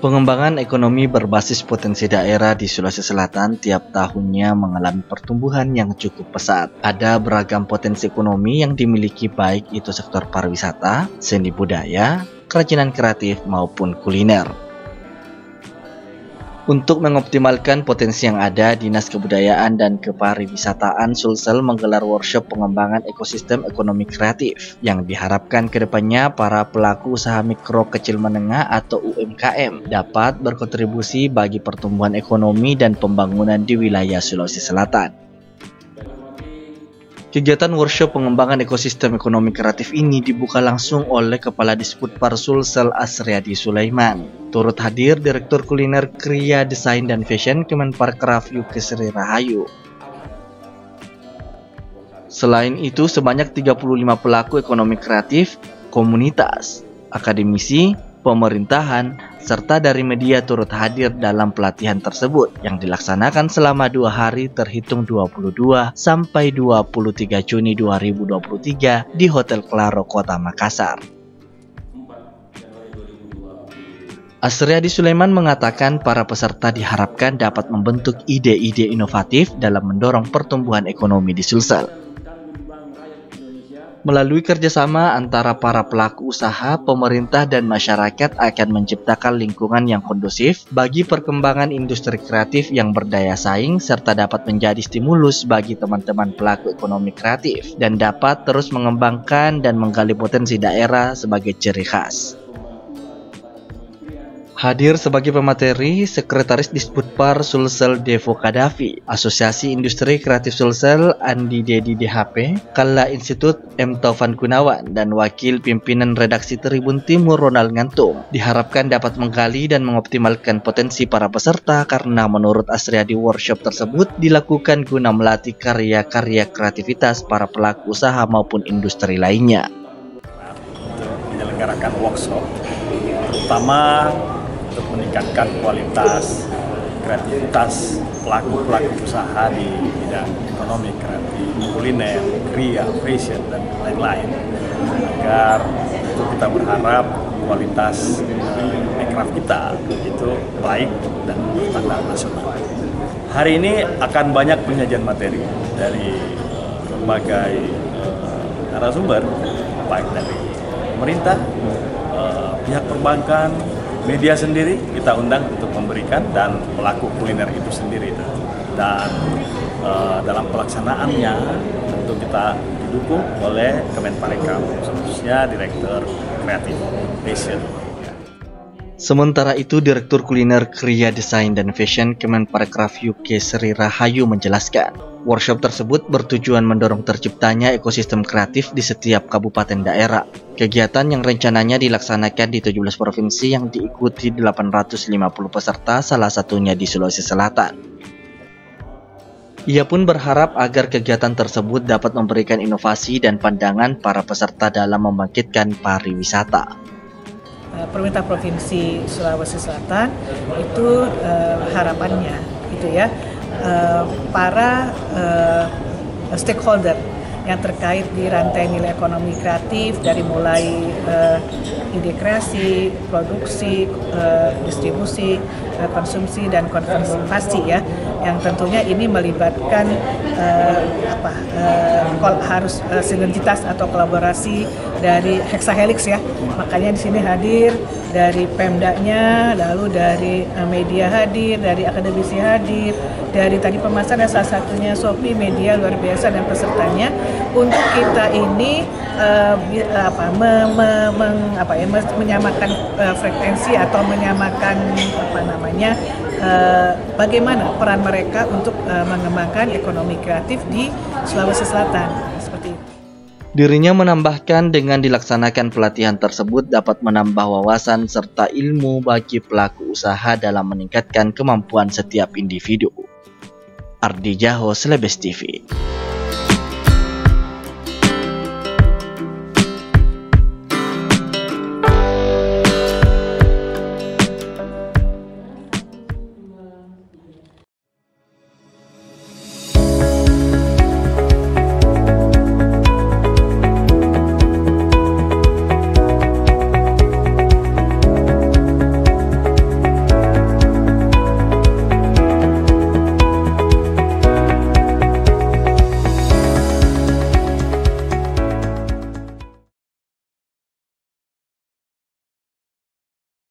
Pengembangan ekonomi berbasis potensi daerah di Sulawesi Selatan tiap tahunnya mengalami pertumbuhan yang cukup pesat. Ada beragam potensi ekonomi yang dimiliki baik itu sektor pariwisata, seni budaya, kerajinan kreatif maupun kuliner. Untuk mengoptimalkan potensi yang ada, Dinas Kebudayaan dan Kepariwisataan Sulsel menggelar workshop pengembangan ekosistem ekonomi kreatif yang diharapkan kedepannya para pelaku usaha mikro kecil menengah atau UMKM dapat berkontribusi bagi pertumbuhan ekonomi dan pembangunan di wilayah Sulawesi Selatan. Kegiatan workshop pengembangan ekosistem ekonomi kreatif ini dibuka langsung oleh Kepala Disputpar Sulsel Asriadi Sulaiman. Turut hadir Direktur Kuliner, Kriya, Desain, dan Fashion Kemenparekraf Yukesri Rahayu. Selain itu, sebanyak 35 pelaku ekonomi kreatif, komunitas, akademisi, pemerintahan, serta dari media turut hadir dalam pelatihan tersebut yang dilaksanakan selama 2 hari terhitung 22 sampai 23 Juni 2023 di Hotel Claro, Kota Makassar. Asriadi Sulaiman mengatakan para peserta diharapkan dapat membentuk ide-ide inovatif dalam mendorong pertumbuhan ekonomi di Sulsel. Melalui kerjasama antara para pelaku usaha, pemerintah, dan masyarakat akan menciptakan lingkungan yang kondusif bagi perkembangan industri kreatif yang berdaya saing serta dapat menjadi stimulus bagi teman-teman pelaku ekonomi kreatif dan dapat terus mengembangkan dan menggali potensi daerah sebagai ciri khas. Hadir sebagai pemateri Sekretaris Disputpar Sulsel Devo Kadafi, Asosiasi Industri Kreatif Sulsel Andi Dedi DHP, Kala Institut M. Taufan Gunawan, dan Wakil Pimpinan Redaksi Tribun Timur Ronald Ngantung. Diharapkan dapat menggali dan mengoptimalkan potensi para peserta karena menurut Asriadi workshop tersebut dilakukan guna melatih karya-karya kreativitas para pelaku usaha maupun industri lainnya. Menyelenggarakan workshop terutama untuk meningkatkan kualitas kreativitas pelaku-pelaku usaha di bidang ekonomi kreatif, kuliner, kriya, fashion, dan lain-lain, agar itu kita berharap kualitas aircraft kita itu baik dan standar nasional. Hari ini akan banyak penyajian materi dari berbagai narasumber, baik dari pemerintah, pihak perbankan, media sendiri kita undang untuk memberikan, dan pelaku kuliner itu sendiri. Dan dalam pelaksanaannya tentu kita didukung oleh Kemenparekraf, khususnya Direktur Kreatif Fashion. Sementara itu, Direktur Kuliner, Kriya, Desain, dan Fashion Kemenparekraf Yukesri Rahayu menjelaskan, workshop tersebut bertujuan mendorong terciptanya ekosistem kreatif di setiap kabupaten daerah. Kegiatan yang rencananya dilaksanakan di 17 provinsi yang diikuti 850 peserta, salah satunya di Sulawesi Selatan. Ia pun berharap agar kegiatan tersebut dapat memberikan inovasi dan pandangan para peserta dalam membangkitkan pariwisata. Pemerintah Provinsi Sulawesi Selatan itu harapannya itu ya, para stakeholder yang terkait di rantai nilai ekonomi kreatif dari mulai ide kreasi, produksi, distribusi, konsumsi, dan konservasi ya, yang tentunya ini melibatkan harus sinergitas atau kolaborasi dari hexahelix ya. Makanya di sini hadir dari Pemdanya, lalu dari media hadir, dari akademisi hadir, dari tadi pemasaran salah satunya Shopee, media luar biasa dan pesertanya, untuk kita ini menyamakan frekuensi atau menyamakan bagaimana peran mereka untuk mengembangkan ekonomi kreatif di Sulawesi Selatan, seperti itu. Dirinya menambahkan dengan dilaksanakan pelatihan tersebut dapat menambah wawasan serta ilmu bagi pelaku usaha dalam meningkatkan kemampuan setiap individu. Ardi Jaho, Slebes TV.